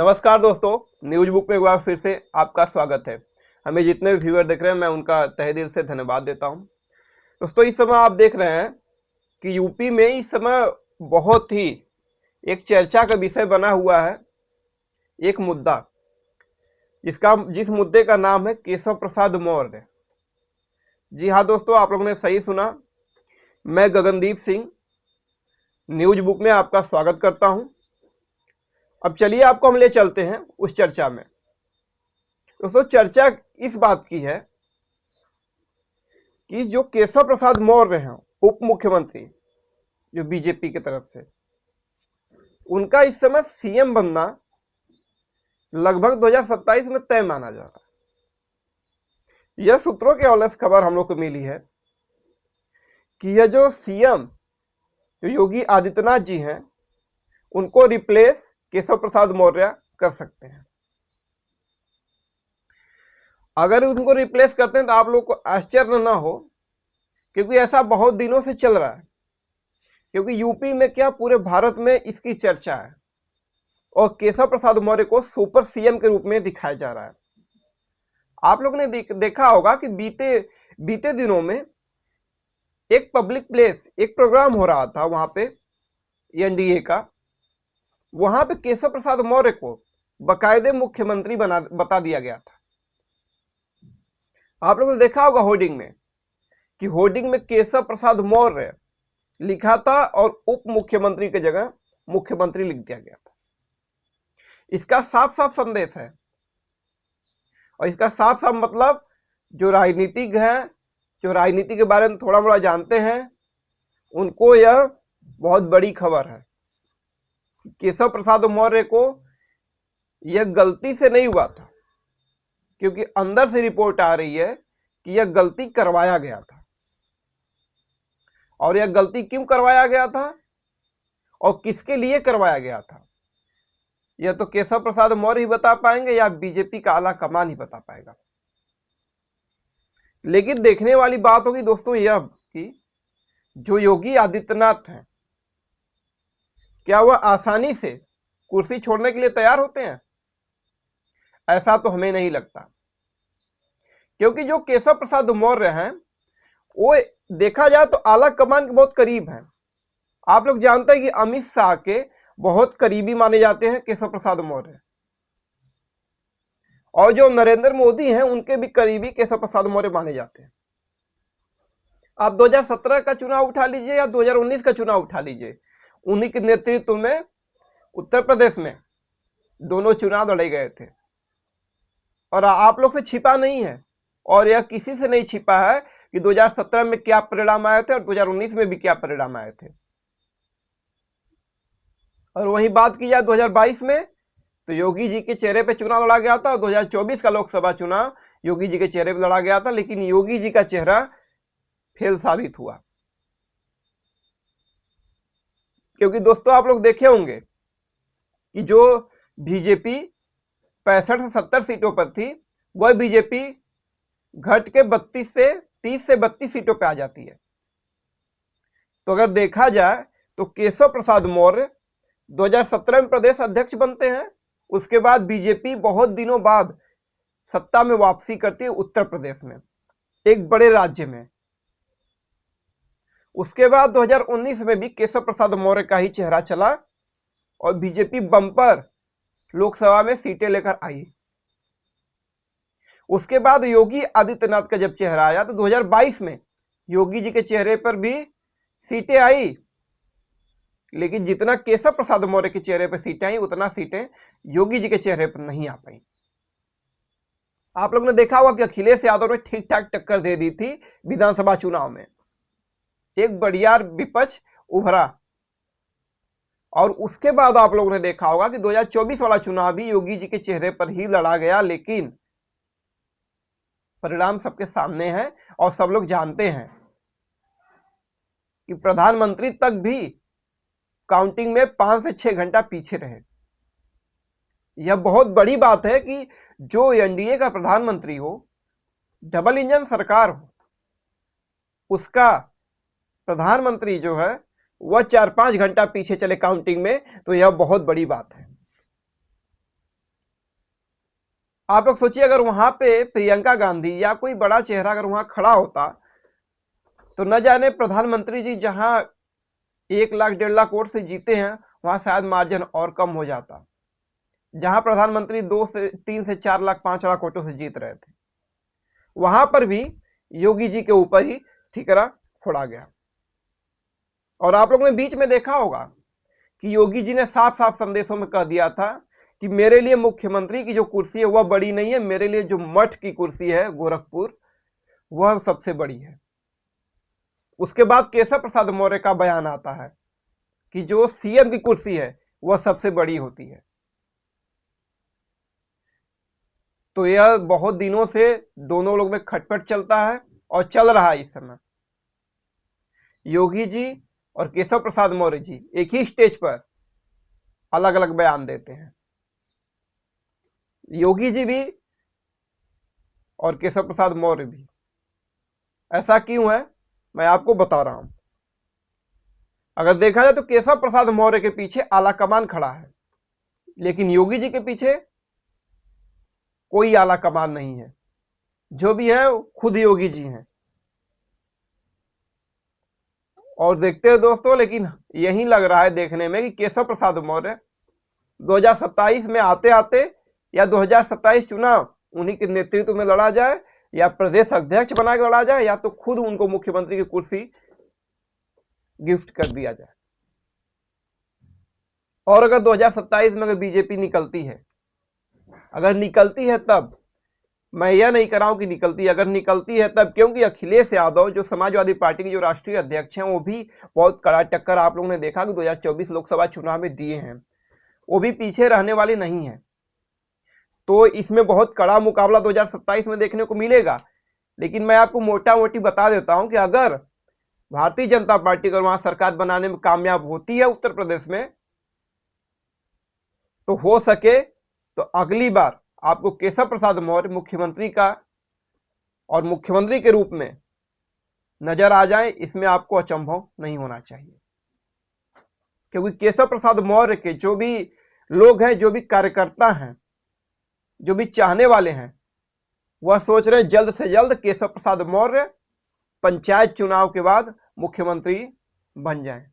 नमस्कार दोस्तों, news book में एक बार फिर से आपका स्वागत है। हमें जितने भी व्यूअर देख रहे हैं मैं उनका तहे दिल से धन्यवाद देता हूं। दोस्तों, इस समय आप देख रहे हैं कि यूपी में इस समय बहुत ही एक चर्चा का विषय बना हुआ है एक मुद्दा, जिस मुद्दे का नाम है केशव प्रसाद मौर्य। जी हाँ दोस्तों, आप लोगों ने सही सुना। मैं गगनदीप सिंह न्यूज बुक में आपका स्वागत करता हूं। अब चलिए आपको हम ले चलते हैं उस चर्चा में। दोस्तों, चर्चा इस बात की है कि जो केशव प्रसाद मौर्य हैं उप मुख्यमंत्री, जो बीजेपी की तरफ से, उनका इस समय सीएम बनना लगभग 2027 में तय माना जा रहा है। यह सूत्रों के हवाले से खबर हम लोग को मिली है कि यह जो सीएम योगी आदित्यनाथ जी हैं, उनको रिप्लेस केशव प्रसाद मौर्य कर सकते हैं। अगर उनको रिप्लेस करते हैं तो आप लोग को आश्चर्य ना हो, क्योंकि ऐसा बहुत दिनों से चल रहा है। क्योंकि यूपी में क्या, पूरे भारत में इसकी चर्चा है और केशव प्रसाद मौर्य को सुपर सीएम के रूप में दिखाया जा रहा है। आप लोगों ने देखा होगा कि बीते दिनों में एक पब्लिक प्लेस, एक प्रोग्राम हो रहा था वहां पे एनडीए का। वहां पे केशव प्रसाद मौर्य को बाकायदे मुख्यमंत्री बता दिया गया था। आप लोगों ने देखा होगा होर्डिंग में कि होर्डिंग में केशव प्रसाद मौर्य लिखा था और उप मुख्यमंत्री की जगह मुख्यमंत्री लिख दिया गया था। इसका साफ साफ संदेश है, और इसका साफ साफ मतलब जो राजनीतिज्ञ हैं, जो राजनीति के बारे में थोड़ा मोड़ा जानते हैं, उनको यह बहुत बड़ी खबर है। केशव प्रसाद मौर्य को यह गलती से नहीं हुआ था, क्योंकि अंदर से रिपोर्ट आ रही है कि यह गलती करवाया गया था। और यह गलती क्यों करवाया गया था और किसके लिए करवाया गया था, यह तो केशव प्रसाद मौर्य ही बता पाएंगे या बीजेपी का आला कमान ही बता पाएगा। लेकिन देखने वाली बात होगी दोस्तों यह कि जो योगी आदित्यनाथ हैं, क्या वह आसानी से कुर्सी छोड़ने के लिए तैयार होते हैं? ऐसा तो हमें नहीं लगता, क्योंकि जो केशव प्रसाद मौर्य हैं वो देखा जाए तो आला कमान के बहुत करीब हैं। आप लोग जानते हैं कि अमित शाह के बहुत करीबी माने जाते हैं केशव प्रसाद मौर्य, और जो नरेंद्र मोदी हैं उनके भी करीबी केशव प्रसाद मौर्य माने जाते हैं। आप 2017 का चुनाव उठा लीजिए या 2019 का चुनाव उठा लीजिए, उन्हीं के नेतृत्व में उत्तर प्रदेश में दोनों चुनाव लड़े गए थे। और आप लोग से छिपा नहीं है, और यह किसी से नहीं छिपा है कि 2017 में क्या परिणाम आए थे और 2019 में भी क्या परिणाम आए थे। और वही बात की जाए 2022 में, तो योगी जी के चेहरे पे चुनाव लड़ा गया था, और 2024 का लोकसभा चुनाव योगी जी के चेहरे पे लड़ा गया था, लेकिन योगी जी का चेहरा फेल साबित हुआ। क्योंकि दोस्तों, आप लोग देखे होंगे कि जो बीजेपी 65 से 70 सीटों पर थी, वह बीजेपी घट के 30 से 32 सीटों पर आ जाती है। तो अगर देखा जाए तो केशव प्रसाद मौर्य 2017 में प्रदेश अध्यक्ष बनते हैं। उसके बाद बीजेपी बहुत दिनों बाद सत्ता में वापसी करती है उत्तर प्रदेश में, एक बड़े राज्य में। उसके बाद 2019 में भी केशव प्रसाद मौर्य का ही चेहरा चला और बीजेपी बम्पर लोकसभा में सीटें लेकर आई। उसके बाद योगी आदित्यनाथ का जब चेहरा आया तो 2022 में योगी जी के चेहरे पर भी सीटें आई, लेकिन जितना केशव प्रसाद मौर्य के चेहरे पर सीटें आई, उतना सीटें योगी जी के चेहरे पर नहीं आ पाई। आप लोगों ने देखा होगा कि अखिलेश यादव ने ठीक ठाक टक्कर दे दी थी विधानसभा चुनाव में, एक बढ़िया विपक्ष उभरा। और उसके बाद आप लोगों ने देखा होगा कि 2024 वाला चुनाव भी योगी जी के चेहरे पर ही लड़ा गया, लेकिन परिणाम सबके सामने है और सब लोग जानते हैं कि प्रधानमंत्री तक भी काउंटिंग में 5 से 6 घंटा पीछे रहे। यह बहुत बड़ी बात है कि जो एनडीए का प्रधानमंत्री हो, डबल इंजन सरकार हो, उसका प्रधानमंत्री जो है वह 4-5 घंटा पीछे चले काउंटिंग में, तो यह बहुत बड़ी बात है। आप लोग सोचिए, अगर वहां पे प्रियंका गांधी या कोई बड़ा चेहरा अगर वहां खड़ा होता तो न जाने प्रधानमंत्री जी जहां 1 लाख 1.5 लाख वोट से जीते हैं वहां शायद मार्जिन और कम हो जाता, जहां प्रधानमंत्री 2 से 3 से 4 लाख 5 लाख वोटों से जीत रहे थे। वहां पर भी योगी जी के ऊपर ही ठिकरा फोड़ा गया। और आप लोगों ने बीच में देखा होगा कि योगी जी ने साफ साफ संदेशों में कह दिया था कि मेरे लिए मुख्यमंत्री की जो कुर्सी है वह बड़ी नहीं है, मेरे लिए जो मठ की कुर्सी है गोरखपुर वह सबसे बड़ी है। उसके बाद केशव प्रसाद मौर्य का बयान आता है कि जो सीएम की कुर्सी है वह सबसे बड़ी होती है। तो यह बहुत दिनों से दोनों लोग में खटपट चलता है और चल रहा है। इस समय योगी जी और केशव प्रसाद मौर्य जी एक ही स्टेज पर अलग अलग बयान देते हैं। योगी जी भी और केशव प्रसाद मौर्य भी। ऐसा क्यों है मैं आपको बता रहा हूं। अगर देखा जाए तो केशव प्रसाद मौर्य के पीछे आलाकमान खड़ा है, लेकिन योगी जी के पीछे कोई आलाकमान नहीं है। जो भी है खुद योगी जी हैं। और देखते हैं दोस्तों, लेकिन यही लग रहा है देखने में कि केशव प्रसाद मौर्य 2027 में आते आते या 2027 चुनाव उन्हीं के नेतृत्व में लड़ा जाए या प्रदेश अध्यक्ष बना के लड़ा जाए या तो खुद उनको मुख्यमंत्री की कुर्सी गिफ्ट कर दिया जाए। और अगर 2027 में अगर बीजेपी निकलती है, अगर निकलती है तब, मैं यह नहीं कर रहा हूं कि निकलती है, अगर निकलती है तब, क्योंकि अखिलेश यादव जो समाजवादी पार्टी के जो राष्ट्रीय अध्यक्ष हैं वो भी बहुत कड़ा टक्कर आप लोगों ने देखा कि 2024 लोकसभा चुनाव में दिए हैं, वो भी पीछे रहने वाले नहीं है। तो इसमें बहुत कड़ा मुकाबला 2027 में देखने को मिलेगा। लेकिन मैं आपको मोटा मोटी बता देता हूं कि अगर भारतीय जनता पार्टी अगर वहां सरकार बनाने में कामयाब होती है उत्तर प्रदेश में, तो हो सके तो अगली बार आपको केशव प्रसाद मौर्य मुख्यमंत्री का और मुख्यमंत्री के रूप में नजर आ जाए, इसमें आपको अचंभव नहीं होना चाहिए। क्योंकि केशव प्रसाद मौर्य के जो भी लोग हैं, जो भी कार्यकर्ता हैं, जो भी चाहने वाले हैं, वह सोच रहे हैं जल्द से जल्द केशव प्रसाद मौर्य पंचायत चुनाव के बाद मुख्यमंत्री बन जाएं।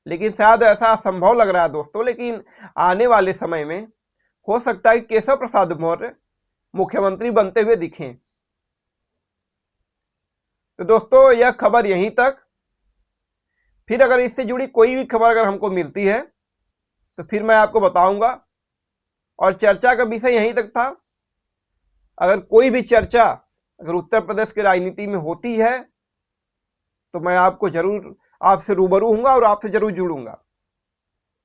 लेकिन शायद ऐसा असंभव लग रहा है दोस्तों, लेकिन आने वाले समय में हो सकता है कि केशव प्रसाद मौर्य मुख्यमंत्री बनते हुए दिखें। तो दोस्तों यह खबर यहीं तक। फिर अगर इससे जुड़ी कोई भी खबर अगर हमको मिलती है तो फिर मैं आपको बताऊंगा। और चर्चा का विषय यहीं तक था। अगर कोई भी चर्चा अगर उत्तर प्रदेश की राजनीति में होती है तो मैं आपको जरूर आपसे रूबरू होऊंगा और आपसे जरूर जुड़ूंगा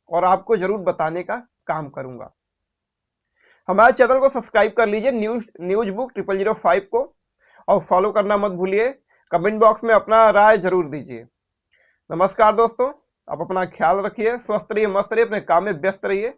और आपको जरूर बताने का काम करूंगा। हमारे चैनल को सब्सक्राइब कर लीजिए न्यूज बुक 0005 को, और फॉलो करना मत भूलिए। कमेंट बॉक्स में अपना राय जरूर दीजिए। नमस्कार दोस्तों, आप अपना ख्याल रखिए, स्वस्थ रहिए, मस्त रहिए, अपने काम में व्यस्त रहिए।